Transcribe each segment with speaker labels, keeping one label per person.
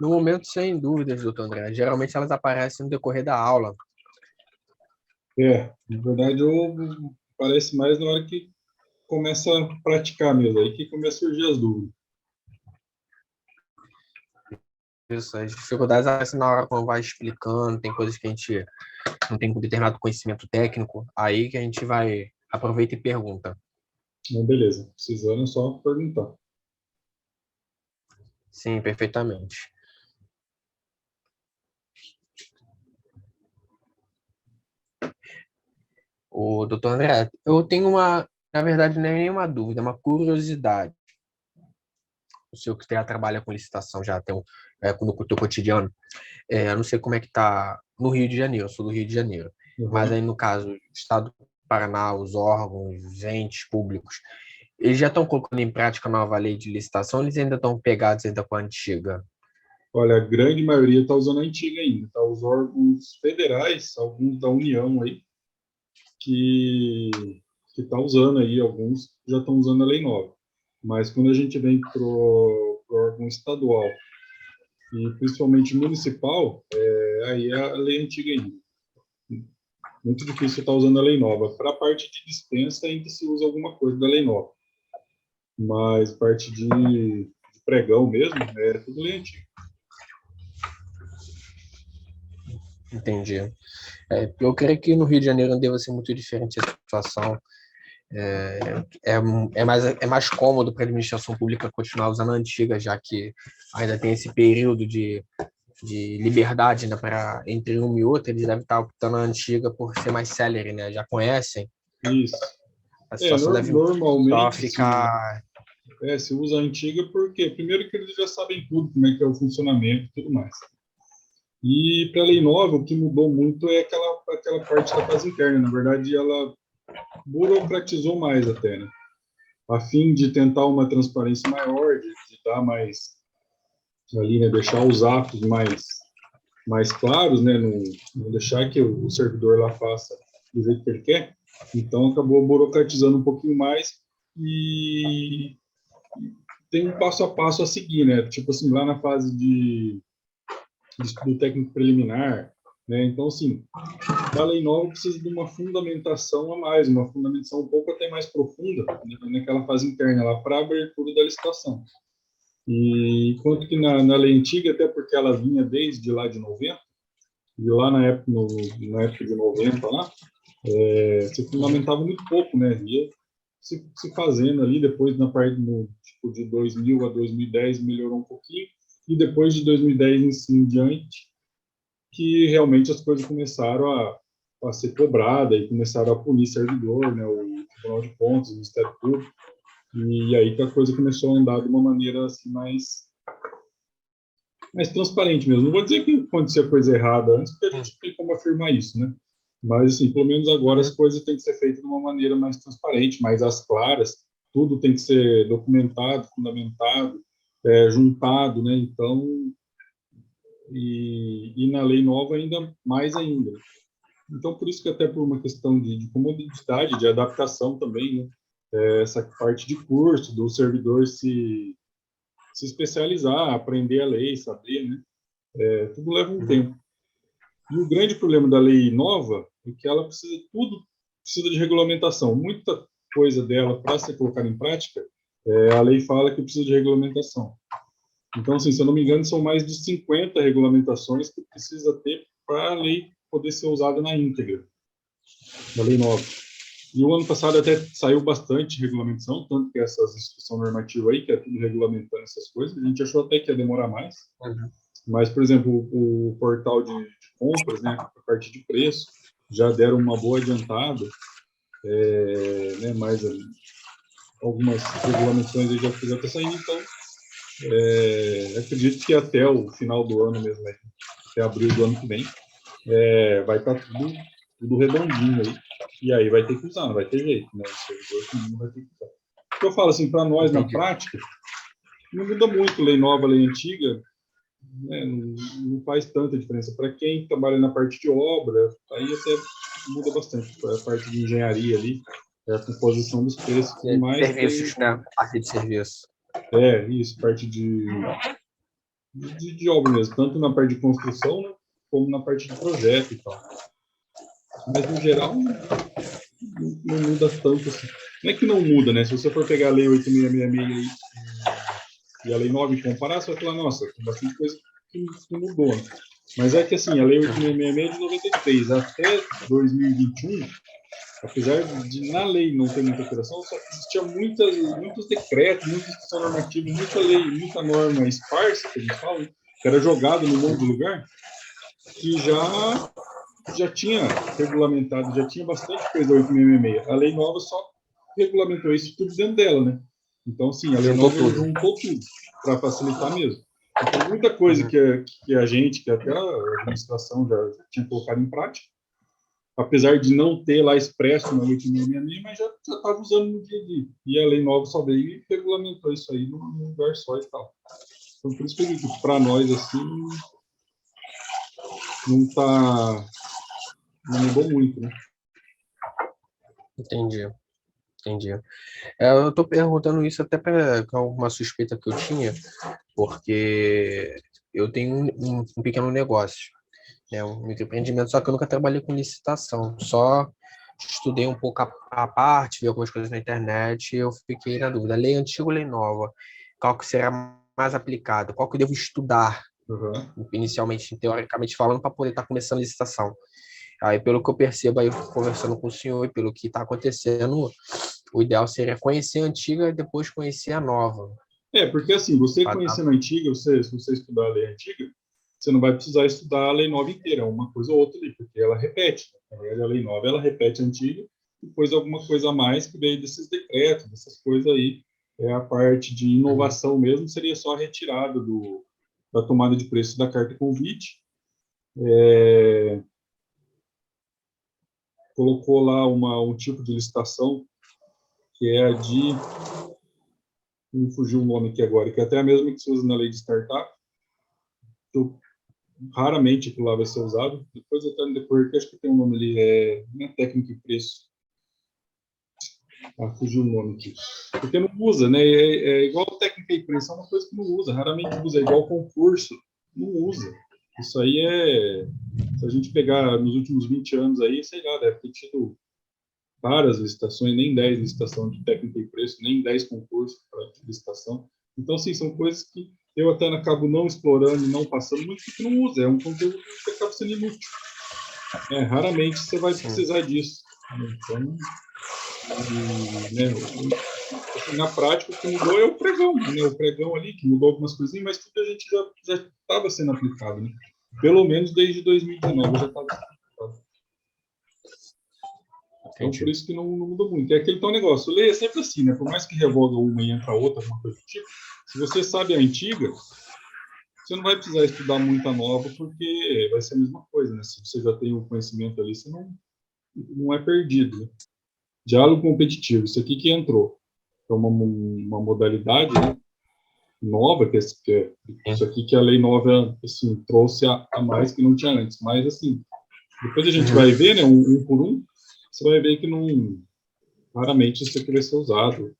Speaker 1: No momento, sem dúvidas, doutor André. Geralmente elas aparecem no decorrer da aula.
Speaker 2: Na verdade, parece mais na hora que começa a praticar mesmo, aí que começa a surgir as dúvidas.
Speaker 1: Isso, as dificuldades aparecem na hora quando vai explicando, tem coisas que a gente não tem um determinado conhecimento técnico, aí que a gente vai, aproveita e pergunta.
Speaker 2: Mas beleza, precisando é só perguntar.
Speaker 1: Sim, perfeitamente. O doutor André, eu tenho na verdade, não é nenhuma dúvida, é uma curiosidade. O senhor que já trabalha com licitação já tem no teu cotidiano, eu não sei como é que está no Rio de Janeiro, eu sou do Rio de Janeiro, mas
Speaker 2: Uhum.
Speaker 1: aí no caso, o Estado do Paraná, os órgãos, os entes públicos, eles já estão colocando em prática a nova lei de licitação, ou eles ainda estão pegados ainda com a antiga?
Speaker 2: Olha, a grande maioria está usando a antiga ainda, tá? Os órgãos federais, alguns da União aí, que está usando aí, alguns já estão usando a lei nova. Mas quando a gente vem para o órgão estadual e principalmente municipal, aí é a lei antiga ainda. Muito difícil estar usando a lei nova. Para a parte de dispensa ainda se usa alguma coisa da lei nova, mas parte de pregão mesmo é tudo lei antiga.
Speaker 1: Entendi. Eu creio que no Rio de Janeiro não deva ser muito diferente a situação. É, é, é mais cômodo para a administração pública continuar usando a antiga, já que ainda tem esse período de liberdade, né, para entre uma e outra, eles devem estar optando a antiga por ser mais célere, né? Já conhecem,
Speaker 2: Isso.
Speaker 1: a situação deve só
Speaker 2: Normalmente
Speaker 1: ficar.
Speaker 2: se usa a antiga porque, primeiro, que eles já sabem tudo, como é que é o funcionamento e tudo mais. E para a lei nova, o que mudou muito é aquela parte da fase interna. Na verdade, ela burocratizou mais até, né? A fim de tentar uma transparência maior, de dar mais ali, né? Deixar os atos mais claros, né? Não deixar que o servidor lá faça do jeito que ele quer. Então, acabou burocratizando um pouquinho mais e tem um passo a passo a seguir, né? Tipo assim, lá na fase de estudo técnico preliminar, né? Então, assim, da lei nova precisa de uma fundamentação a mais, uma fundamentação um pouco até mais profunda, né? Naquela fase interna lá, para a abertura da licitação. E enquanto que na lei antiga, até porque ela vinha desde lá de 90, e lá na época de 90 lá, se fundamentava muito pouco, né? Ia se fazendo ali, depois na parte tipo, de 2000 a 2010 melhorou um pouquinho, e depois de 2010 em diante, que realmente as coisas começaram a ser cobradas e começaram a punir servidor, né? O Tribunal de Contas, o Ministério Público, e aí que a coisa começou a andar de uma maneira assim mais transparente mesmo. Não vou dizer que acontecia coisa errada antes, porque a gente não tem como afirmar isso, né? Mas, assim, pelo menos agora as coisas têm que ser feitas de uma maneira mais transparente, mais às claras. Tudo tem que ser documentado, fundamentado, juntado, né? Então, e na lei nova ainda mais ainda. Então, por isso que até por uma questão de comodidade, de adaptação também, né? Essa parte de curso, do servidor se especializar, aprender a lei, saber, né? Tudo leva um
Speaker 1: Uhum.
Speaker 2: tempo. E o grande problema da lei nova é que ela tudo precisa de regulamentação. Muita coisa dela, para ser colocada em prática, a lei fala que precisa de regulamentação. Então, assim, se eu não me engano, são mais de 50 regulamentações que precisa ter para a lei poder ser usada na íntegra, da lei nova. E o ano passado até saiu bastante regulamentação, tanto que essas instruções normativas aí, que é tudo regulamentando essas coisas, a gente achou até que ia demorar mais.
Speaker 1: Uhum.
Speaker 2: Mas, por exemplo, o portal de compras, né, a parte de preço, já deram uma boa adiantada, né, mas algumas regulamentações já estão saindo, então acredito que até o final do ano mesmo, né, até abril do ano que vem, vai estar tudo redondinho aí, e aí vai ter que usar, não vai ter jeito, né, o servidor não vai ter que usar. O que eu falo assim, para nós na
Speaker 1: Entendi.
Speaker 2: prática, não muda muito lei nova, lei antiga, né, não faz tanta diferença. Para quem trabalha na parte de obra, aí até muda bastante. A parte de engenharia ali, a composição dos preços e tudo mais,
Speaker 1: Serviços, né? Parte de serviço.
Speaker 2: isso, parte de obra mesmo, tanto na parte de construção, né, como na parte de projeto e tal. Mas, no geral, não muda tanto assim. Não é que não muda, né? Se você for pegar a Lei 8666 e a Lei 9 e comparar, você vai falar, nossa, tem bastante coisa que mudou. Né? Mas é que, assim, a Lei 8666 é de 93 até 2021, apesar de na lei não ter muita alteração, só que existia muitos decretos, muita discussão normativa, muita lei, muita norma esparsa, que eles falam, que era jogado num monte de lugar, que já tinha regulamentado, já tinha bastante coisa da 8666. A lei nova só regulamentou isso tudo dentro dela, né? Então, sim, a lei nova juntou tudo para facilitar mesmo. Então, muita coisa que a gente, que até a administração já tinha colocado em prática, apesar de não ter lá expresso na 8666, mas já estava usando no dia a dia. E a lei nova só veio e regulamentou isso aí num lugar só e tal. Então, por isso que eu digo que, para nós, assim, não mudou muito, né?
Speaker 1: Entendi. Eu tô perguntando isso até para uma suspeita que eu tinha, porque eu tenho um pequeno negócio, né, um microempreendimento, só que eu nunca trabalhei com licitação, só estudei um pouco a parte, vi algumas coisas na internet e eu fiquei na dúvida. Lei antiga ou lei nova? Qual que será mais aplicado? Qual que eu devo estudar, inicialmente, teoricamente falando, para poder estar começando a licitação? Aí, pelo que eu percebo, aí conversando com o senhor e pelo que está acontecendo, o ideal seria conhecer a antiga e depois conhecer a nova.
Speaker 2: Porque assim, você conhecendo a antiga, se você estudar a lei antiga, você não vai precisar estudar a lei nova inteira, uma coisa ou outra ali, porque ela repete. Na verdade, a lei nova, ela repete a antiga, depois alguma coisa a mais que veio desses decretos, dessas coisas aí. A parte de inovação mesmo seria só a retirada da tomada de preço da carta convite. Colocou lá um tipo de licitação, que é a de... Não fugiu o nome aqui agora, que é até a mesma que se usa na lei de startup. Raramente aquilo lá vai ser usado. Depois, até no decorrer, acho que tem um nome ali, não é técnica e preço. Fugiu o nome aqui. Porque não usa, né? Igual técnica e preço, é uma coisa que não usa, raramente usa. É igual concurso, não usa. Isso aí se a gente pegar nos últimos 20 anos aí, sei lá, deve ter tido várias licitações, nem 10 licitações de técnica e preço, nem 10 concursos para licitação. Então, sim, são coisas que eu até acabo não explorando e não passando muito, porque não usa. É um conteúdo que acaba sendo inútil. Raramente você vai precisar disso. Então, na prática, o que mudou é o pregão, né? O pregão ali, que mudou algumas coisinhas, mas tudo a gente já estava sendo aplicado, né? Pelo menos desde 2019 já estava sendo aplicado. Então, por isso que não mudou muito. É aquele tal negócio. Lei é sempre assim, né? Por mais que revoga uma e entra outra, alguma coisa do tipo, se você sabe a antiga, você não vai precisar estudar muita nova, porque vai ser a mesma coisa, né? Se você já tem o conhecimento ali, você não é perdido, né? Diálogo competitivo, isso aqui que entrou. É uma modalidade, né, nova, que é isso aqui que a lei nova assim, trouxe a mais que não tinha antes. Mas, assim, depois a gente vai ver, né, um por um, você vai ver que raramente isso aqui vai ser usado.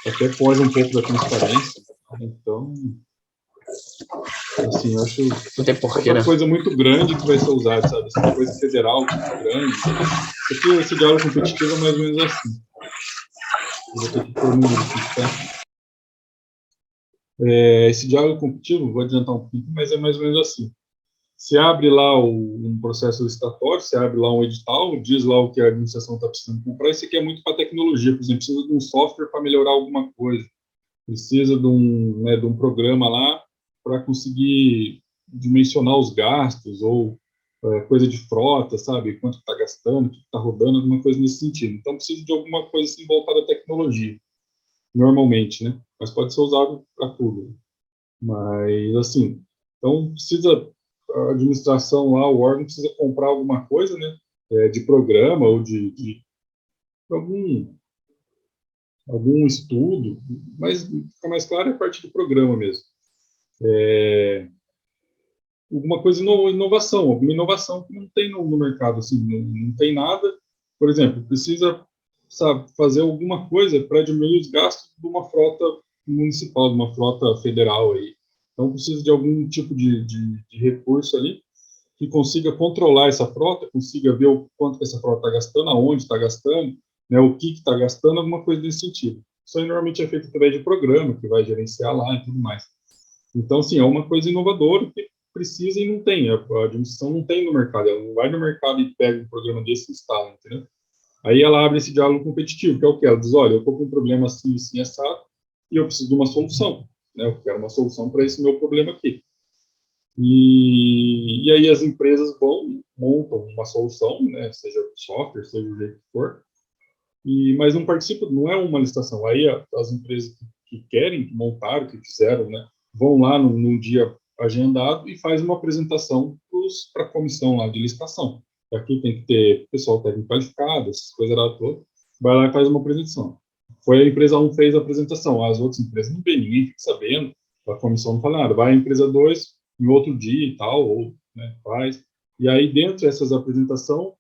Speaker 2: Até foge um pouco da transparência. Então, assim, eu acho
Speaker 1: não tem porquê,
Speaker 2: uma coisa muito grande que vai ser usada, sabe? Essa coisa federal muito grande. Esse diálogo competitivo é mais ou menos assim. Eu vou ter que pôr no aqui, tá? Esse diálogo competitivo, vou adiantar um pouquinho, mas é mais ou menos assim. Você abre lá um processo licitatório, você abre lá um edital, diz lá o que a administração está precisando comprar. Isso aqui é muito para tecnologia, por exemplo, precisa de um software para melhorar alguma coisa, precisa de um programa lá para conseguir dimensionar os gastos, ou coisa de frota, sabe? Quanto está gastando, o que está rodando, alguma coisa nesse sentido. Então, precisa de alguma coisa assim voltada à tecnologia, normalmente, né? Mas pode ser usado para tudo. Mas, assim, então precisa, a administração lá, o órgão precisa comprar alguma coisa, né? De programa ou de algum estudo, mas fica mais claro a parte do programa mesmo. Alguma coisa, alguma inovação que não tem no mercado, assim, não tem nada. Por exemplo, precisa, sabe, fazer alguma coisa para diminuir os gastos de uma frota municipal, de uma frota federal aí. Então, precisa de algum tipo de recurso ali que consiga controlar essa frota, consiga ver o quanto que essa frota está gastando, aonde está gastando, né, o que está gastando, alguma coisa desse sentido. Isso aí normalmente é feito através de programa, que vai gerenciar lá e tudo mais. Então, sim, é uma coisa inovadora que precisa e não tem. A administração não tem no mercado. Ela não vai no mercado e pega um programa desse e instala, entendeu? Aí ela abre esse diálogo competitivo, que é o que? Ela diz, olha, eu estou com um problema assim, assim, assado, e eu preciso de uma solução. Né? Eu quero uma solução para esse meu problema aqui. E aí as empresas vão, montam uma solução, né? Seja software, seja o jeito que for, mas não participa, não é uma licitação. Aí as empresas que querem, que montaram, que fizeram, né, vão lá num dia agendado e faz uma apresentação para a comissão lá de licitação. Aqui tem que ter pessoal técnico qualificado, essas coisas lá todas. Vai lá e faz uma apresentação. Foi a empresa 1 fez a apresentação, as outras empresas não vê, ninguém fica sabendo, a comissão não fala nada. Vai a empresa 2 em outro dia e tal, ou né, faz. E aí, dentro dessas apresentações,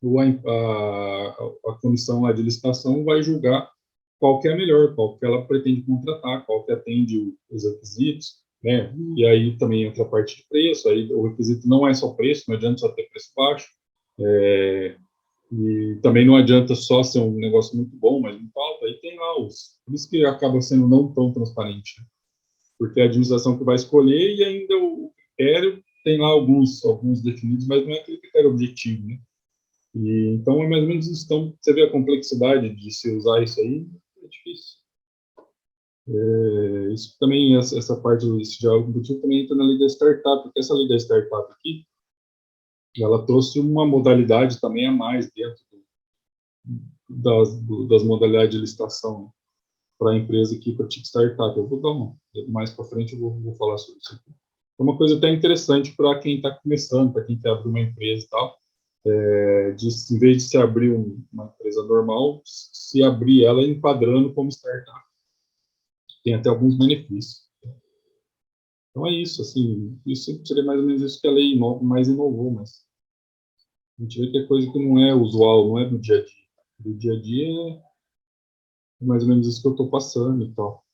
Speaker 2: a comissão lá de licitação vai julgar qual que é a melhor, qual que ela pretende contratar, qual que atende os requisitos, né? E aí também entra a parte de preço, aí o requisito não é só preço, não adianta só ter preço baixo, e também não adianta só ser um negócio muito bom, mas não falta, aí tem lá por isso que acaba sendo não tão transparente, né? Porque é a administração que vai escolher e ainda o critério tem lá alguns definidos, mas não é aquele critério objetivo, né? Então, é mais ou menos isso. Então, você vê a complexidade de se usar isso aí, é difícil. Isso também, essa parte desse diálogo competitivo também entra na lei da startup, porque essa lei da startup aqui, ela trouxe uma modalidade também a mais dentro das modalidades de licitação para a empresa que pratica startup. Eu vou dar mais para frente eu vou falar sobre isso aqui. É uma coisa até interessante para quem está começando, para quem quer abrir uma empresa e tal, em vez de se abrir uma empresa normal, se abrir ela enquadrando como startup. Tem até alguns benefícios. Então é isso, assim, isso seria mais ou menos isso que a lei mais inovou, mas a gente vê que é coisa que não é usual, não é do dia a dia. Do dia a dia é mais ou menos isso que eu estou passando e tal.